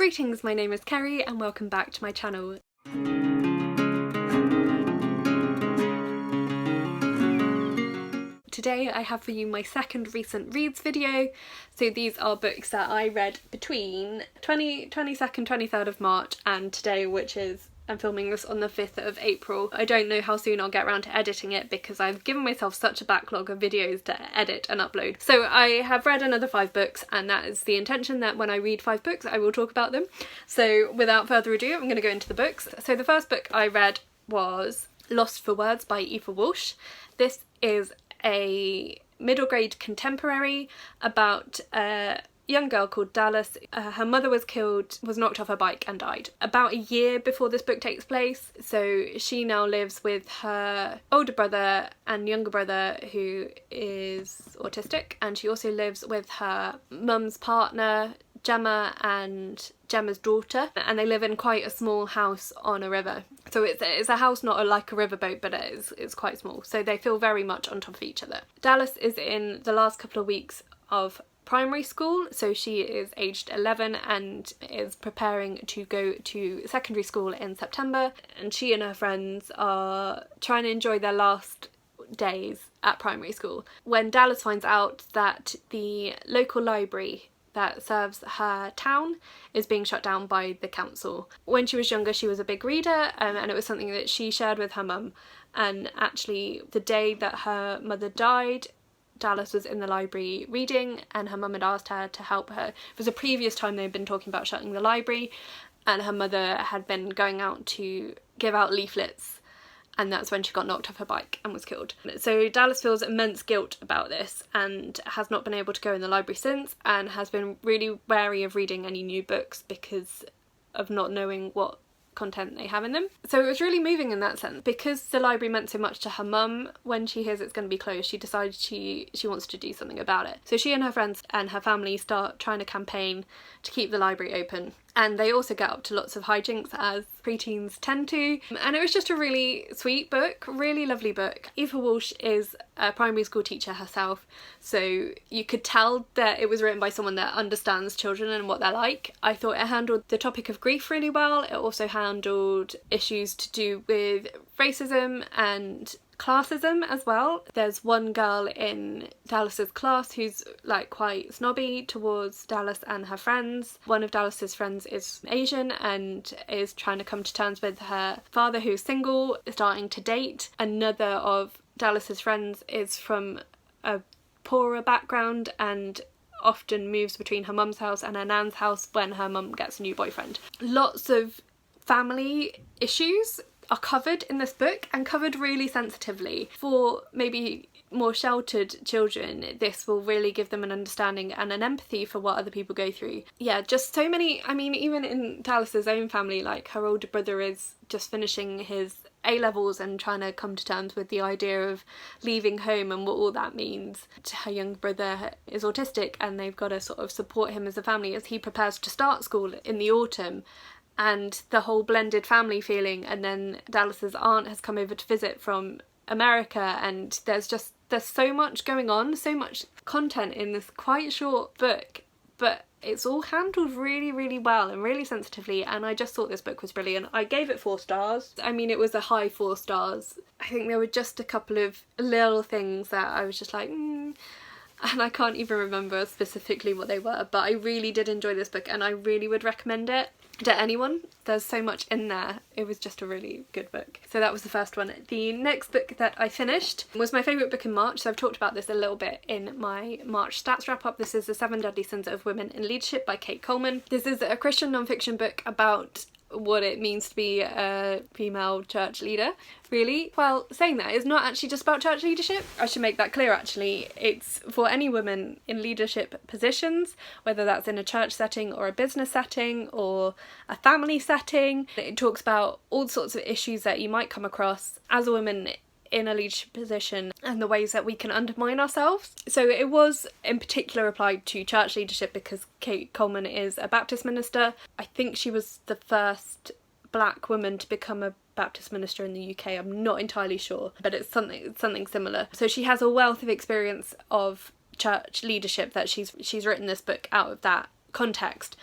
Greetings, my name is Kerry and welcome back to my channel. Today I have for you my second recent reads video. So these are books that I read between 22nd, 23rd of March and today, which is, I'm filming this on the 5th of April. I don't know how soon I'll get around to editing it because I've given myself such a backlog of videos to edit and upload. So I have read another 5 books and that is the intention, that when I read 5 books I will talk about them. So without further ado, I'm going to go into the books. So the first book I read was Lost for Words by Aoife Walsh. This is a middle grade contemporary about a young girl called Dallas. Her mother was knocked off her bike and died about a year before this book takes place. So she now lives with her older brother and younger brother who is autistic, and she also lives with her mum's partner Gemma and Gemma's daughter, and they live in quite a small house on a river. So it's a house, not like a riverboat, but it's quite small, so they feel very much on top of each other. Dallas is in the last couple of weeks of primary school, so she is aged 11 and is preparing to go to secondary school in September, and she and her friends are trying to enjoy their last days at primary school when Dallas finds out that the local library that serves her town is being shut down by the council. When she was younger she was a big reader, and it was something that she shared with her mum, and actually the day that her mother died Dallas was in the library reading and her mum had asked her to help her. It was a previous time they'd been talking about shutting the library and her mother had been going out to give out leaflets, and that's when she got knocked off her bike and was killed. So Dallas feels immense guilt about this and has not been able to go in the library since, and has been really wary of reading any new books because of not knowing what content they have in them. So it was really moving in that sense. Because the library meant so much to her mum, when she hears it's going to be closed she decides she wants to do something about it. So she and her friends and her family start trying to campaign to keep the library open, and they also get up to lots of hijinks as preteens tend to, and it was just a really sweet book, really lovely book. Aoife Walsh is a primary school teacher herself, so you could tell that it was written by someone that understands children and what they're like. I thought it handled the topic of grief really well. It also handled issues to do with racism and classism as well. There's one girl in Dallas's class who's like quite snobby towards Dallas and her friends. One of Dallas's friends is Asian and is trying to come to terms with her father who's single, starting to date. Another of Dallas's friends is from a poorer background and often moves between her mum's house and her nan's house when her mum gets a new boyfriend. Lots of family issues are covered in this book, and covered really sensitively. For maybe more sheltered children, this will really give them an understanding and an empathy for what other people go through. Yeah, just so many, I mean, even in Dallas's own family, like her older brother is just finishing his A-levels and trying to come to terms with the idea of leaving home and what all that means. Her young brother is autistic and they've got to sort of support him as a family as he prepares to start school in the autumn, and the whole blended family feeling. And then Dallas's aunt has come over to visit from America, and there's so much going on, so much content in this quite short book, but it's all handled really, really well and really sensitively, and I just thought this book was brilliant. I gave it 4 stars. I mean, it was a high 4 stars. I think there were just a couple of little things that I was just like, and I can't even remember specifically what they were, but I really did enjoy this book and I really would recommend it to anyone. There's so much in there. It was just a really good book. So that was the first one. The next book that I finished was my favourite book in March, so I've talked about this a little bit in my March stats wrap up. This is The 7 Deadly Sins of Women in Leadership by Coleman. This is a Christian non-fiction book about what it means to be a female church leader, really. Well, saying that, it's not actually just about church leadership. I should make that clear actually. It's for any woman in leadership positions, whether that's in a church setting or a business setting or a family setting. It talks about all sorts of issues that you might come across as a woman in a leadership position and the ways that we can undermine ourselves. So it was in particular applied to church leadership because Kate Coleman is a Baptist minister. I think she was the first black woman to become a Baptist minister in the UK. I'm not entirely sure, but it's something similar. So she has a wealth of experience of church leadership that she's written this book out of that context.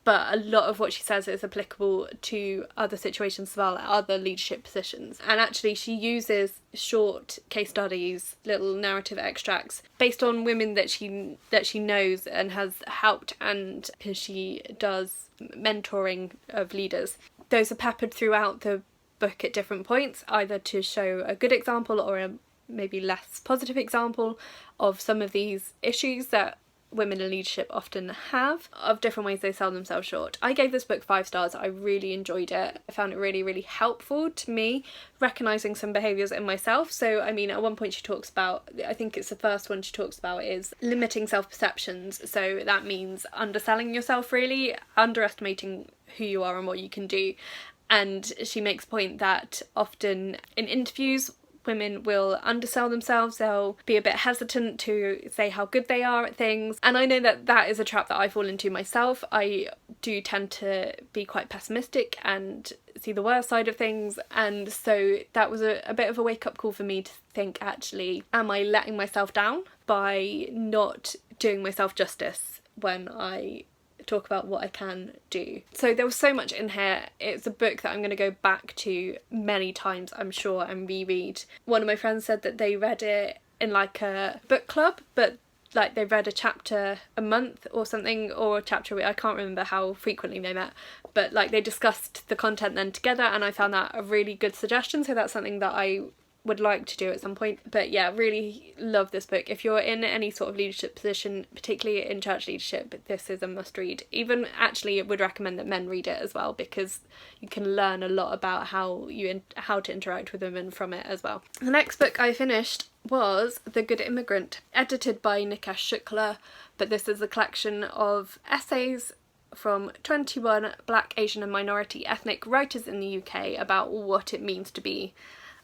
but a lot of what she says is applicable to other situations as well, other leadership positions. And actually she uses short case studies, little narrative extracts based on women that she knows and has helped, and because she does mentoring of leaders. Those are peppered throughout the book at different points, either to show a good example or a maybe less positive example of some of these issues that women in leadership often have, of different ways they sell themselves short. I gave this book 5 stars. I really enjoyed it. I found it really, really helpful to me, recognising some behaviours in myself. So, I mean, at one point she talks about, I think it's the first one she talks about, is limiting self-perceptions. So that means underselling yourself, really, underestimating who you are and what you can do. And she makes point that often in interviews, women will undersell themselves. They'll be a bit hesitant to say how good they are at things. And I know that that is a trap that I fall into myself. I do tend to be quite pessimistic and see the worst side of things. And so that was a bit of a wake-up call for me to think, actually, am I letting myself down by not doing myself justice when I talk about what I can do? So there was so much in here. It's a book that I'm going to go back to many times, I'm sure, and reread. One of my friends said that they read it in like a book club, but like they read a chapter a month or something, or a chapter a week. I can't remember how frequently they met, but like they discussed the content then together, and I found that a really good suggestion. So that's something that I would like to do at some point. But yeah, really love this book. If you're in any sort of leadership position, particularly in church leadership, this is a must read. Even actually would recommend that men read it as well, because you can learn a lot about how to interact with women from it as well. The next book I finished was The Good Immigrant, edited by Nikesh Shukla, but this is a collection of essays from 21 Black, Asian and minority ethnic writers in the UK about what it means to be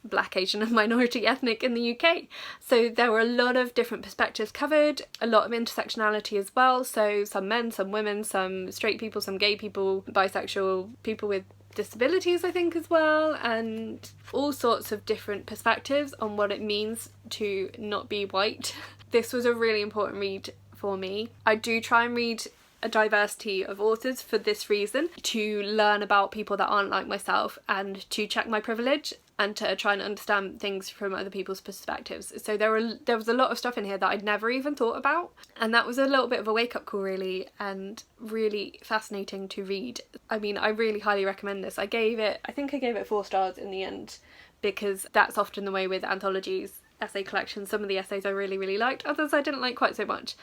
Black, Asian and minority ethnic in the UK. So there were a lot of different perspectives covered, a lot of intersectionality as well, so some men, some women, some straight people, some gay people, bisexual, people with disabilities I think as well, and all sorts of different perspectives on what it means to not be white. This was a really important read for me. I do try and read a diversity of authors for this reason, to learn about people that aren't like myself and to check my privilege and to try and understand things from other people's perspectives. So there was a lot of stuff in here that I'd never even thought about, and that was a little bit of a wake-up call really, and really fascinating to read. I mean, I really highly recommend this. I think I gave it 4 stars in the end, because that's often the way with anthologies, essay collections. Some of the essays I really, really liked, others I didn't like quite so much.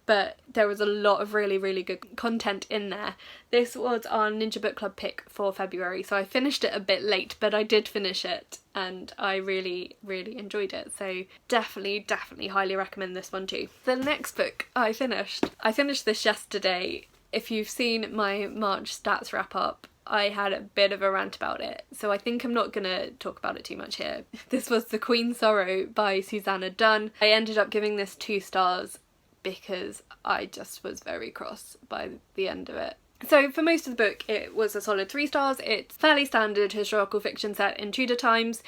But there was a lot of really, really good content in there. This was our Ninja Book Club pick for February, so I finished it a bit late, but I did finish it and I really, really enjoyed it. So definitely highly recommend this one too. The next book I finished this yesterday. If you've seen my March stats wrap up, I had a bit of a rant about it, so I think I'm not gonna talk about it too much here. This was The Queen's Sorrow by Suzannah Dunn. I ended up giving this 2 stars because I just was very cross by the end of it. So for most of the book it was a solid 3 stars. It's fairly standard historical fiction set in Tudor times.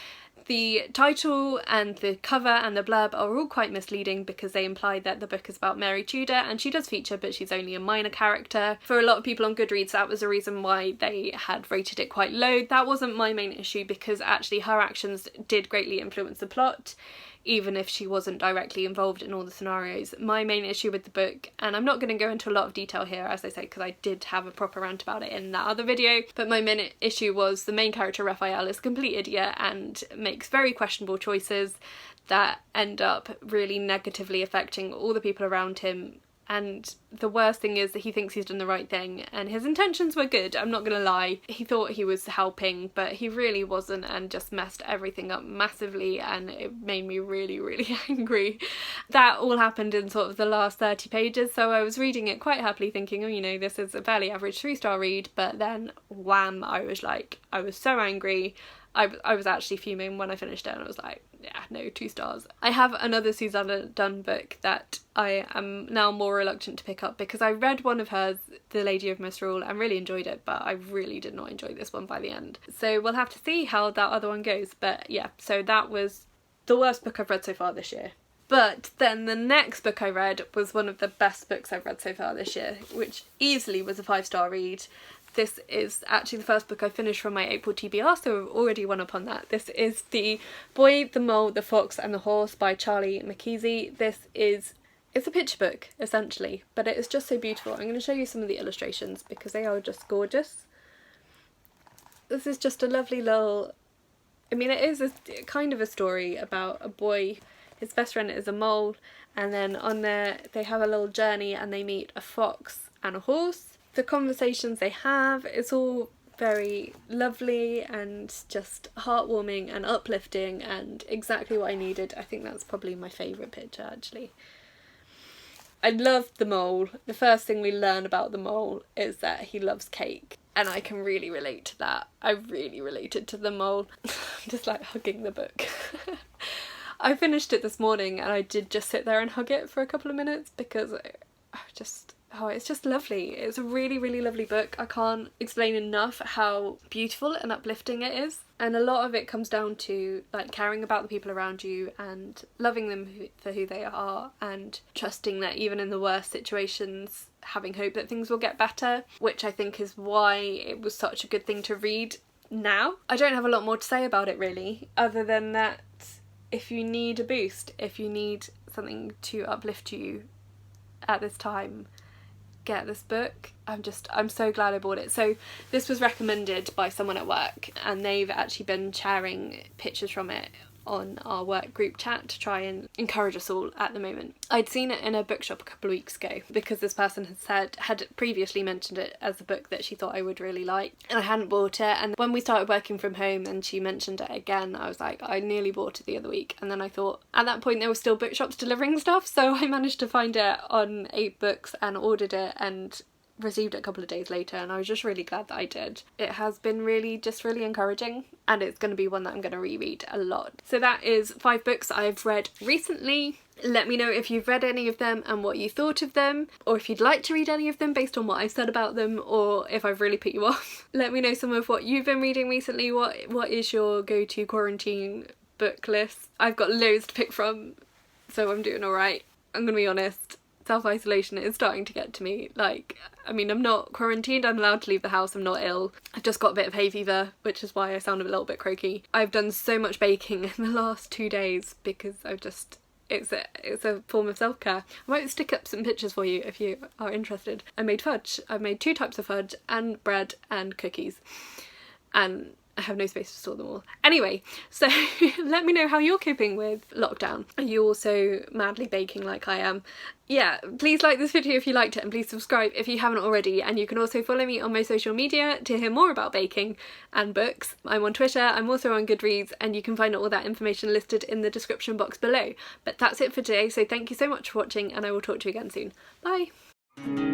The title and the cover and the blurb are all quite misleading because they imply that the book is about Mary Tudor, and she does feature, but she's only a minor character. For a lot of people on Goodreads, that was the reason why they had rated it quite low. That wasn't my main issue, because actually her actions did greatly influence the plot, even if she wasn't directly involved in all the scenarios. My main issue with the book, and I'm not going to go into a lot of detail here, as I say, because I did have a proper rant about it in that other video, but my main issue was the main character, Raphael, is a complete idiot and makes very questionable choices that end up really negatively affecting all the people around him. And the worst thing is that he thinks he's done the right thing, and his intentions were good, I'm not gonna lie. He thought he was helping, but he really wasn't, and just messed everything up massively, and it made me really, really angry. That all happened in sort of the last 30 pages, so I was reading it quite happily thinking, oh, you know, this is a fairly average 3-star read, but then wham, I was so angry. I was actually fuming when I finished it, and I was like, yeah, no, 2 stars. I have another Suzannah Dunn book that I am now more reluctant to pick up, because I read one of hers, The Lady of Misrule, and really enjoyed it, but I really did not enjoy this one by the end. So we'll have to see how that other one goes. But yeah, so that was the worst book I've read so far this year. But then the next book I read was one of the best books I've read so far this year, which easily was a 5-star read. This is actually the first book I finished from my April TBR, so I've already won upon that. This is The Boy, the Mole, the Fox and the Horse by Charlie Mackesy. It's a picture book, essentially, but it is just so beautiful. I'm going to show you some of the illustrations because they are just gorgeous. This is just a lovely little... I mean, it is kind of a story about a boy. His best friend is a mole, and then on there they have a little journey and they meet a fox and a horse. The conversations they have, it's all very lovely and just heartwarming and uplifting and exactly what I needed. I think that's probably my favourite picture, actually. I love the mole. The first thing we learn about the mole is that he loves cake, and I can really relate to that. I really related to the mole. I'm just like hugging the book. I finished it this morning and I did just sit there and hug it for a couple of minutes because it's just lovely. It's a really, really lovely book. I can't explain enough how beautiful and uplifting it is. And a lot of it comes down to like caring about the people around you and loving them for who they are and trusting that even in the worst situations, having hope that things will get better, which I think is why it was such a good thing to read now. I don't have a lot more to say about it really, other than that if you need a boost, if you need something to uplift you at this time, get this book. I'm so glad I bought it. So this was recommended by someone at work and they've actually been sharing pictures from it on our work group chat to try and encourage us all at the moment. I'd seen it in a bookshop a couple of weeks ago because this person had previously mentioned it as a book that she thought I would really like, and I hadn't bought it. And when we started working from home and she mentioned it again, I was like, I nearly bought it the other week. And then I thought at that point there were still bookshops delivering stuff, so I managed to find it on 8 Books and ordered it and received it a couple of days later, and I was just really glad that I did. It has been really encouraging, and it's going to be one that I'm going to reread a lot. So that is 5 books I've read recently. Let me know if you've read any of them and what you thought of them, or if you'd like to read any of them based on what I've said about them, or if I've really put you off. Let me know some of what you've been reading recently. What is your go-to quarantine book list? I've got loads to pick from, so I'm doing alright. I'm gonna be honest, self-isolation is starting to get to me. Like, I mean, I'm not quarantined, I'm allowed to leave the house, I'm not ill. I've just got a bit of hay fever, which is why I sound a little bit croaky. I've done so much baking in the last 2 days because it's a form of self-care. I might stick up some pictures for you if you are interested. I made fudge. I've made 2 types of fudge and bread and cookies. And I have no space to store them all. Anyway, so let me know how you're coping with lockdown. Are you also madly baking like I am? Yeah, please like this video if you liked it, and please subscribe if you haven't already. And you can also follow me on my social media to hear more about baking and books. I'm on Twitter, I'm also on Goodreads, and you can find all that information listed in the description box below. But that's it for today, so thank you so much for watching, and I will talk to you again soon. Bye!